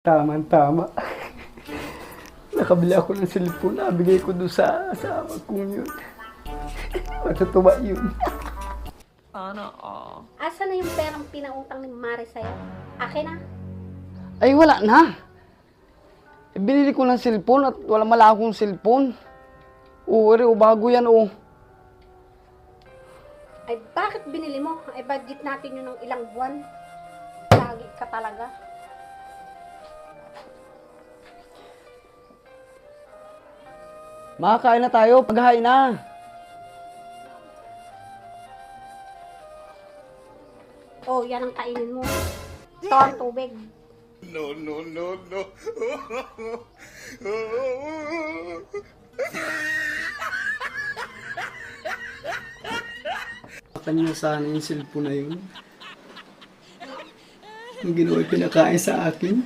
Tama. Nakabili ako ng cellphone, nabigay ko doon sa asawa kong yun. Matutuwa yun. Asa na yung perang pinautang ni Mare sa'yo? Akin na. Ay, wala na. Binili ko ng cellphone at wala akong cellphone. O bago yan, o. Ay, bakit binili mo? Ay, budget natin yun ng ilang buwan. Lagi ka talaga. Makakain na tayo, paghahain na. Oh, yan ang kainin mo. Ito ang tubig. No. Kanina sana yung cellphone na yun. Yung ginawa pinakain sa akin.